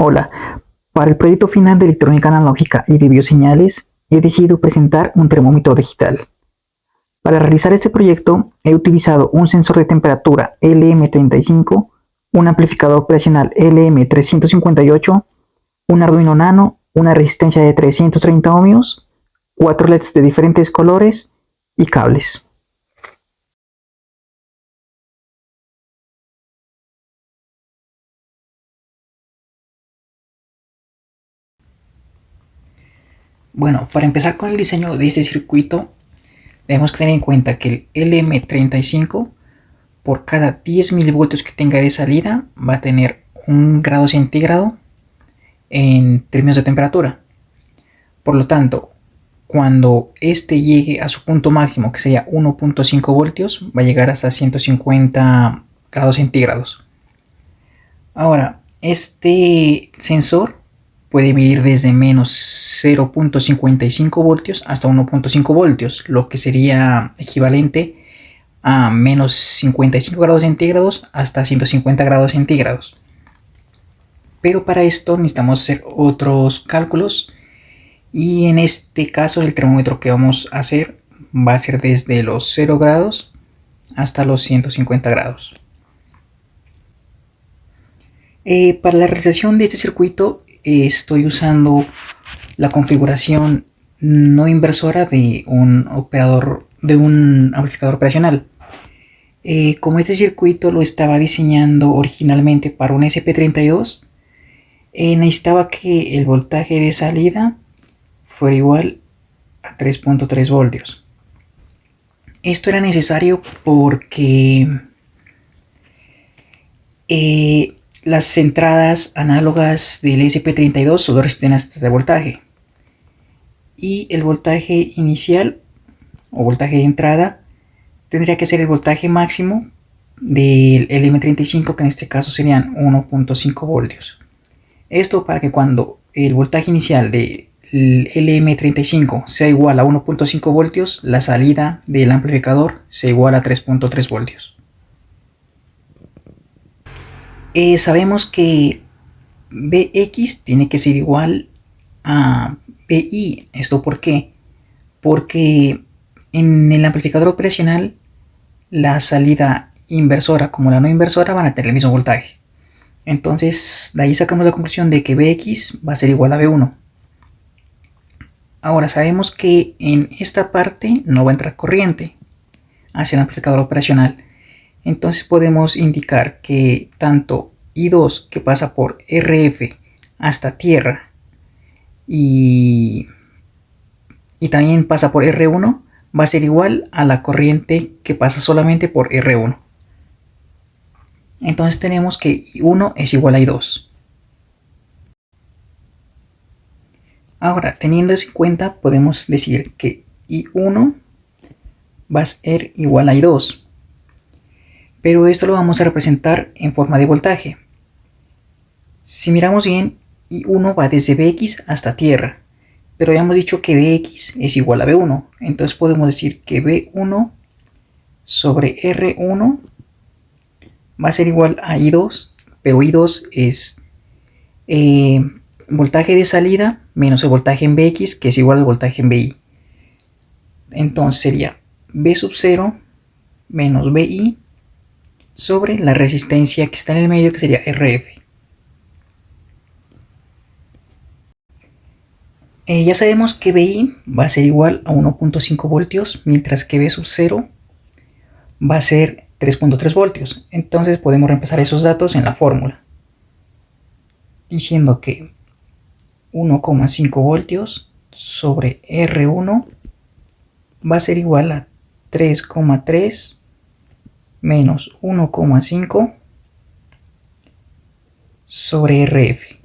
Hola, para el proyecto final de electrónica analógica y de bioseñales he decidido presentar un termómetro digital. Para realizar este proyecto he utilizado un sensor de temperatura LM35, un amplificador operacional LM358, un Arduino Nano, una resistencia de 330 ohmios, 4 LEDs de diferentes colores y cables. Bueno, para empezar con el diseño de este circuito, debemos tener en cuenta que el LM35 por cada 10 milivoltios que tenga de salida va a tener 1 grado centígrado en términos de temperatura. Por lo tanto, cuando este llegue a su punto máximo, que sería 1.5 voltios, va a llegar hasta 150 grados centígrados. Ahora, este sensor puede medir desde menos 0.55 voltios hasta 1.5 voltios, lo que sería equivalente a menos 55 grados centígrados hasta 150 grados centígrados. Pero para esto necesitamos hacer otros cálculos, y en este caso el termómetro que vamos a hacer va a ser desde los 0 grados hasta los 150 grados. Para la realización de este circuito estoy usando la configuración no inversora de un amplificador operacional. Como este circuito lo estaba diseñando originalmente para un SP32, necesitaba que el voltaje de salida fuera igual a 3.3 voltios. Esto era necesario porque las entradas análogas del SP32 solo resisten hasta este voltaje, y el voltaje inicial o voltaje de entrada tendría que ser el voltaje máximo del LM35, que en este caso serían 1.5 voltios. Esto para que cuando el voltaje inicial del LM35 sea igual a 1.5 voltios, la salida del amplificador sea igual a 3.3 voltios. Sabemos que Bx tiene que ser igual a Bi. ¿Esto por qué? Porque en el amplificador operacional la salida inversora como la no inversora van a tener el mismo voltaje. Entonces de ahí sacamos la conclusión de que Bx va a ser igual a B1. Ahora sabemos que en esta parte no va a entrar corriente hacia el amplificador operacional. Entonces podemos indicar que tanto I2, que pasa por RF hasta tierra, y también pasa por R1, va a ser igual a la corriente que pasa solamente por R1. Entonces tenemos que I1 es igual a I2. Ahora, teniendo eso en cuenta, podemos decir que I1 va a ser igual a I2. Pero esto lo vamos a representar en forma de voltaje. Si miramos bien, I1 va desde Bx hasta tierra, pero ya hemos dicho que Bx es igual a B1. Entonces podemos decir que B1 sobre R1 va a ser igual a I2, pero I2 es voltaje de salida menos el voltaje en Bx, que es igual al voltaje en Bi. Entonces sería B sub 0 menos Bi sobre la resistencia que está en el medio, que sería RF. Ya sabemos que Bi va a ser igual a 1.5 voltios, mientras que B sub 0 va a ser 3.3 voltios. Entonces podemos reemplazar esos datos en la fórmula, diciendo que 1,5 voltios sobre R1 va a ser igual a 3,3 menos 1,5 sobre RF.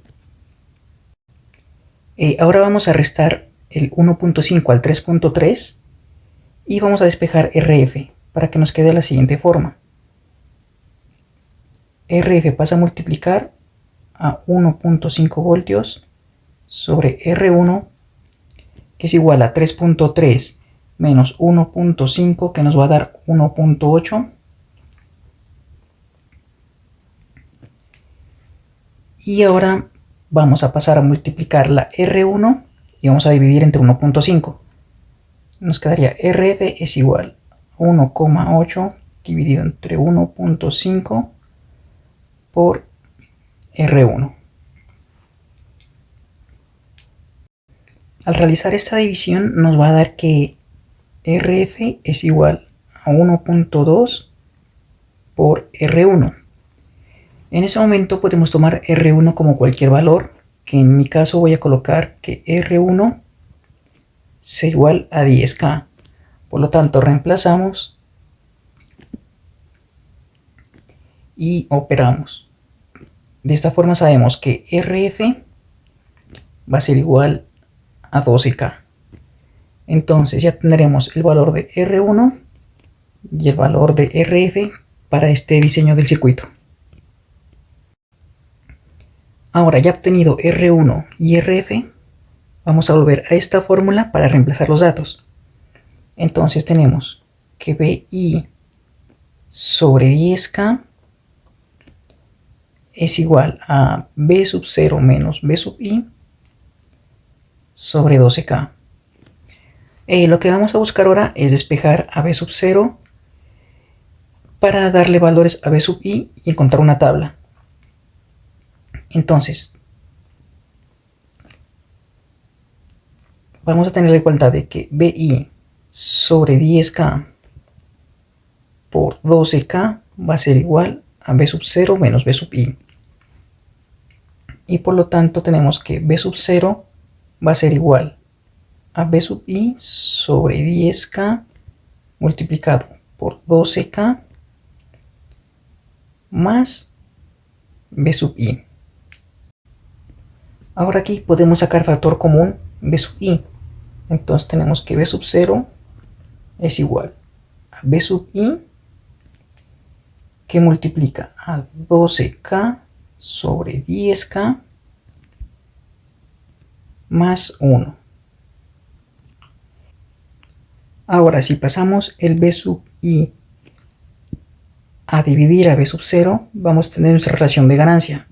Ahora vamos a restar el 1.5 al 3.3 y vamos a despejar RF para que nos quede de la siguiente forma. RF pasa a multiplicar a 1.5 voltios sobre R1, que es igual a 3.3 menos 1.5, que nos va a dar 1.8. Y ahora vamos a pasar a multiplicar la R1 y vamos a dividir entre 1.5. Nos quedaría RF es igual a 1,8 dividido entre 1.5 por R1. Al realizar esta división nos va a dar que RF es igual a 1.2 por R1. En ese momento podemos tomar R1 como cualquier valor, que en mi caso voy a colocar que R1 sea igual a 10K. Por lo tanto, reemplazamos y operamos. De esta forma sabemos que RF va a ser igual a 12K. Entonces ya tendremos el valor de R1 y el valor de RF para este diseño del circuito. Ahora ya obtenido R1 y RF, vamos a volver a esta fórmula para reemplazar los datos. Entonces tenemos que BI sobre 10K es igual a B sub 0 menos B sub I sobre 12K. Lo que vamos a buscar ahora es despejar a B sub 0 para darle valores a B sub I y encontrar una tabla. Entonces, vamos a tener la igualdad de que BI sobre 10K por 12K va a ser igual a B sub 0 menos B sub I. Y por lo tanto tenemos que B sub 0 va a ser igual a B sub I sobre 10K multiplicado por 12K más B sub I. Ahora aquí podemos sacar factor común B sub I. Entonces tenemos que B sub 0 es igual a B sub I que multiplica a 12K sobre 10K más 1. Ahora si pasamos el B sub I a dividir a B sub 0, vamos a tener nuestra relación de ganancia.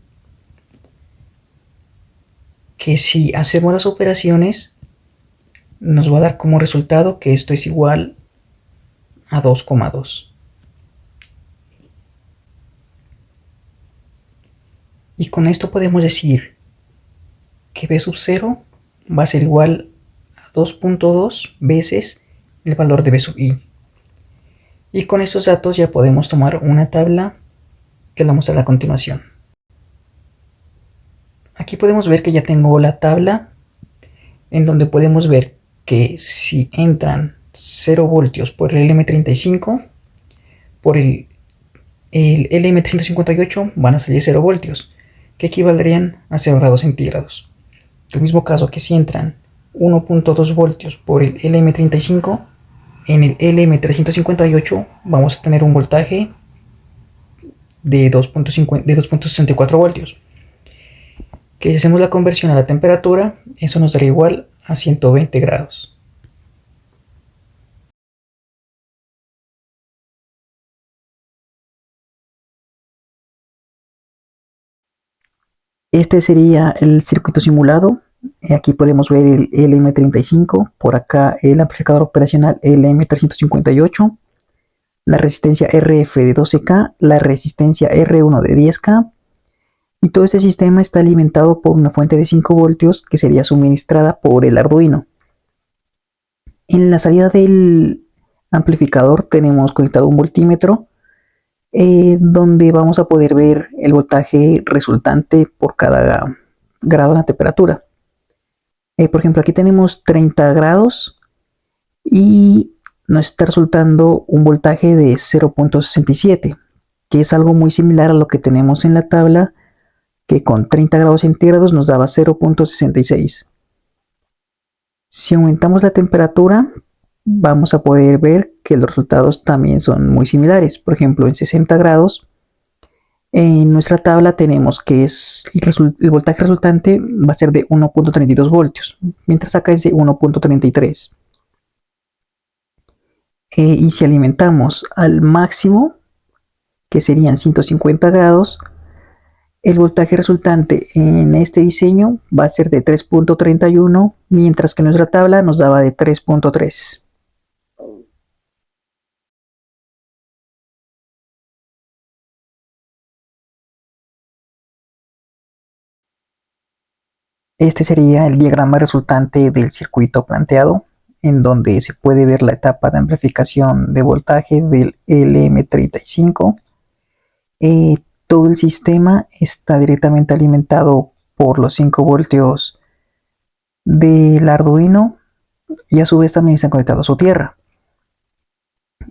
Que si hacemos las operaciones, nos va a dar como resultado que esto es igual a 2,2. Y con esto podemos decir que B sub 0 va a ser igual a 2.2 veces el valor de B sub I. Y con estos datos ya podemos tomar una tabla que la mostraré a continuación. Aquí podemos ver que ya tengo la tabla en donde podemos ver que si entran 0 voltios por el LM35, por el LM3058 van a salir 0 voltios, que equivaldrían a 0 grados centígrados. El mismo caso que si entran 1.2 voltios por el LM35, en el LM358 vamos a tener un voltaje de 2.64 voltios. Que si hacemos la conversión a la temperatura, eso nos daría igual a 120 grados. Este sería el circuito simulado. Aquí podemos ver el LM35, por acá el amplificador operacional LM358, la resistencia RF de 12K, la resistencia R1 de 10K, y todo este sistema está alimentado por una fuente de 5 voltios que sería suministrada por el Arduino. En la salida del amplificador tenemos conectado un voltímetro donde vamos a poder ver el voltaje resultante por cada grado de la temperatura. Por ejemplo, aquí tenemos 30 grados y nos está resultando un voltaje de 0.67, que es algo muy similar a lo que tenemos en la tabla, que con 30 grados centígrados nos daba 0.66. Si aumentamos la temperatura, vamos a poder ver que los resultados también son muy similares. Por ejemplo, en 60 grados, en nuestra tabla tenemos que el voltaje resultante va a ser de 1.32 voltios, mientras acá es de 1.33. Y si alimentamos al máximo, que serían 150 grados, El voltaje resultante en este diseño va a ser de 3.31, mientras que nuestra tabla nos daba de 3.3. Este sería el diagrama resultante del circuito planteado, en donde se puede ver la etapa de amplificación de voltaje del LM35. Todo el sistema está directamente alimentado por los 5 voltios del Arduino y a su vez también están conectados a su tierra.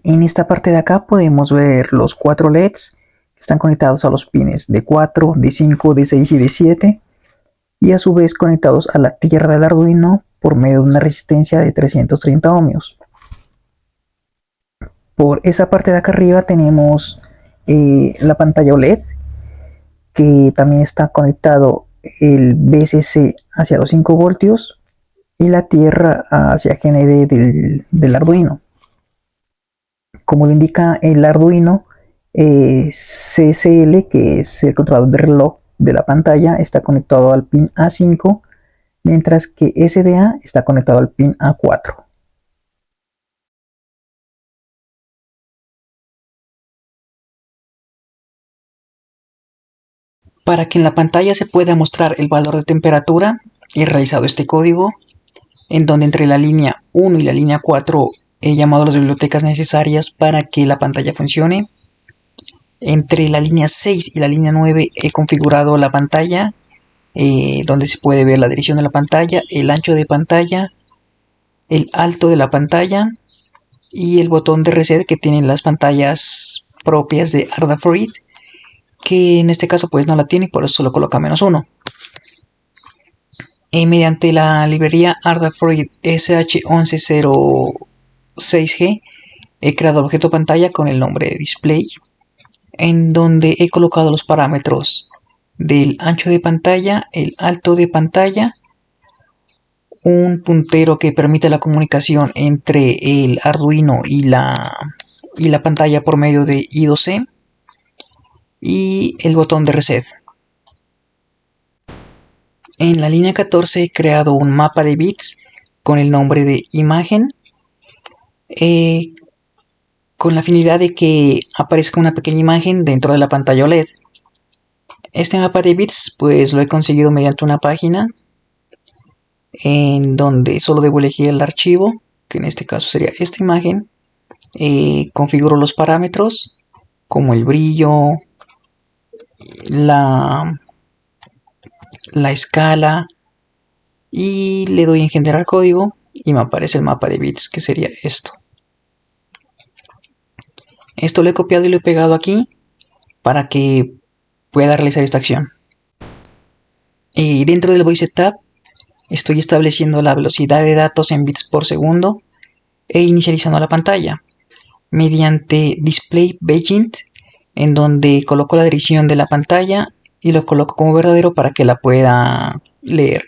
En esta parte de acá podemos ver los 4 LEDs que están conectados a los pines de 4, de 5, de 6 y de 7, y a su vez conectados a la tierra del Arduino por medio de una resistencia de 330 ohmios. Por esa parte de acá arriba tenemos la pantalla OLED, que también está conectado el VCC hacia los 5 voltios y la tierra hacia GND del Arduino. Como lo indica el Arduino, CCL, que es el controlador de reloj de la pantalla, está conectado al pin A5, mientras que SDA está conectado al pin A4. Para que en la pantalla se pueda mostrar el valor de temperatura, he realizado este código, en donde entre la línea 1 y la línea 4 he llamado a las bibliotecas necesarias para que la pantalla funcione. Entre la línea 6 y la línea 9 he configurado la pantalla, donde se puede ver la dirección de la pantalla, el ancho de pantalla, el alto de la pantalla y el botón de reset que tienen las pantallas propias de Adafruit, que en este caso pues no la tiene y por eso solo coloca -1. Mediante la librería Adafruit SH1106G he creado el objeto pantalla con el nombre de display, en donde he colocado los parámetros del ancho de pantalla, el alto de pantalla, un puntero que permite la comunicación entre el Arduino y la pantalla por medio de I2C y el botón de reset. En la línea 14 he creado un mapa de bits con el nombre de imagen, con la finalidad de que aparezca una pequeña imagen dentro de la pantalla OLED. Este mapa de bits pues lo he conseguido mediante una página en donde solo debo elegir el archivo, que en este caso sería esta imagen. Configuro los parámetros como el brillo, la escala, y le doy en generar código y me aparece el mapa de bits, que sería esto. Esto lo he copiado y lo he pegado aquí para que pueda realizar esta acción. Dentro del Voice Tab estoy estableciendo la velocidad de datos en bits por segundo e inicializando la pantalla mediante Display Begint, en donde coloco la dirección de la pantalla y lo coloco como verdadero para que la pueda leer.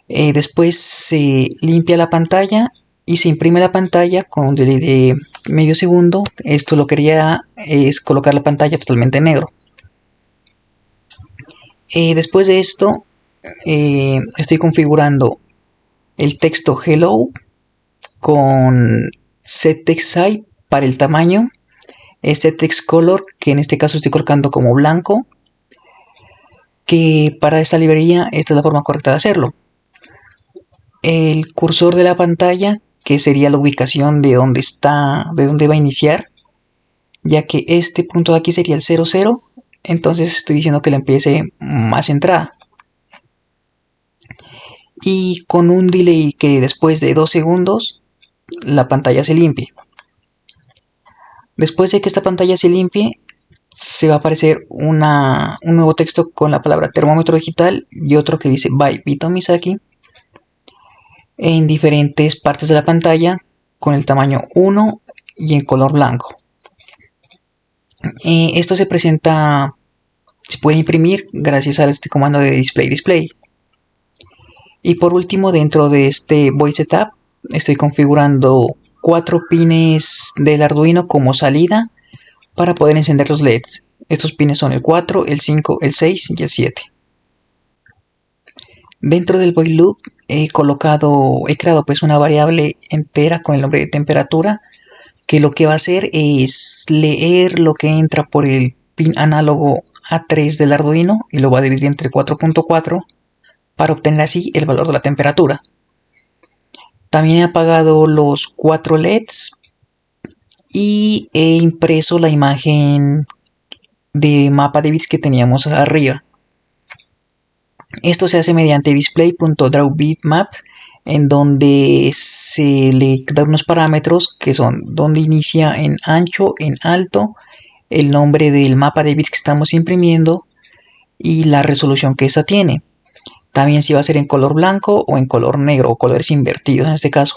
Después se limpia la pantalla y se imprime la pantalla con un delay de medio segundo. Esto lo que quería es colocar la pantalla totalmente en negro. Después de esto estoy configurando el texto hello con setTextSize para el tamaño, setTextColor, que en este caso estoy colocando como blanco, que para esta librería esta es la forma correcta de hacerlo. El cursor de la pantalla, que sería la ubicación de dónde está, de dónde va a iniciar, ya que este punto de aquí sería el 00, entonces estoy diciendo que la empiece más centrada. Y con un delay que después de 2 segundos la pantalla se limpie. Después de que esta pantalla se limpie, se va a aparecer un nuevo texto con la palabra termómetro digital y otro que dice by Vito Misaki en diferentes partes de la pantalla con el tamaño 1 y en color blanco. Esto se puede imprimir gracias a este comando de display. Y por último, dentro de este Voice Tab estoy configurando 4 pines del Arduino como salida para poder encender los LEDs. Estos pines son el 4, el 5, el 6 y el 7. Dentro del while loop he creado pues una variable entera con el nombre de temperatura, que lo que va a hacer es leer lo que entra por el pin análogo A3 del Arduino y lo va a dividir entre 4.4 para obtener así el valor de la temperatura. También he apagado los 4 LEDs y he impreso la imagen de mapa de bits que teníamos arriba. Esto se hace mediante display.drawBitMap, en donde se le dan unos parámetros que son donde inicia en ancho, en alto, el nombre del mapa de bits que estamos imprimiendo y la resolución que esta tiene. También si va a ser en color blanco o en color negro o colores invertidos en este caso.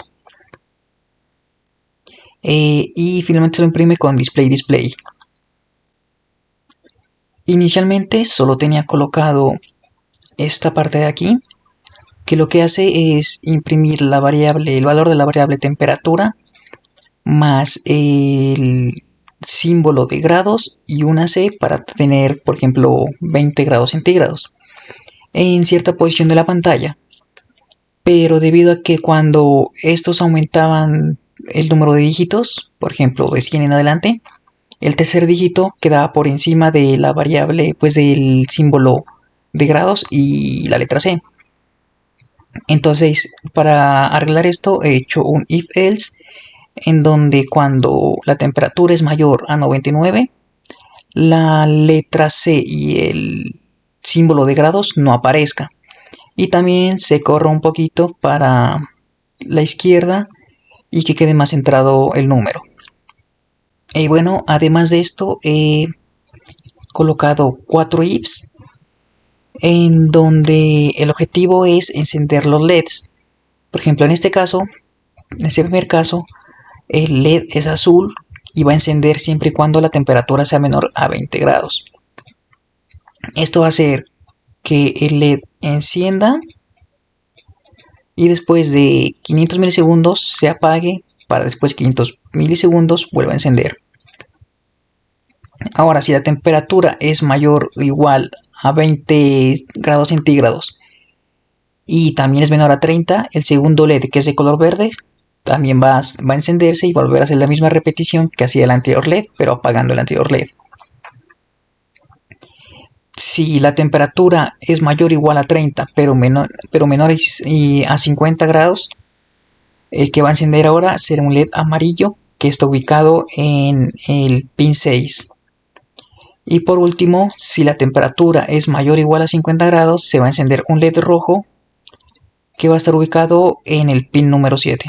Y finalmente se lo imprime con display. Inicialmente solo tenía colocado esta parte de aquí, que lo que hace es imprimir el valor de la variable temperatura más el símbolo de grados y una C para tener, por ejemplo, 20 grados centígrados en cierta posición de la pantalla. Pero debido a que cuando estos aumentaban el número de dígitos, por ejemplo de 100 en adelante, el tercer dígito quedaba por encima de la variable, pues del símbolo de grados y la letra C. Entonces, para arreglar esto he hecho un if else, en donde cuando la temperatura es mayor a 99, la letra C y el símbolo de grados no aparezca. Y también se corra un poquito para la izquierda y que quede más centrado el número. Y bueno, además de esto he colocado 4 ifs en donde el objetivo es encender los LEDs. Por ejemplo, en este caso, en este primer caso, el LED es azul y va a encender siempre y cuando la temperatura sea menor a 20 grados. Esto va a hacer que el LED encienda y después de 500 milisegundos se apague para después de 500 milisegundos vuelva a encender. Ahora, si la temperatura es mayor o igual a 20 grados centígrados y también es menor a 30, el segundo LED, que es de color verde, también va a encenderse y volver a hacer la misma repetición que hacía el anterior LED, pero apagando el anterior LED. Si la temperatura es mayor o igual a 30, pero menor a 50 grados, el que va a encender ahora será un LED amarillo que está ubicado en el pin 6. Y por último, si la temperatura es mayor o igual a 50 grados, se va a encender un LED rojo que va a estar ubicado en el pin número 7.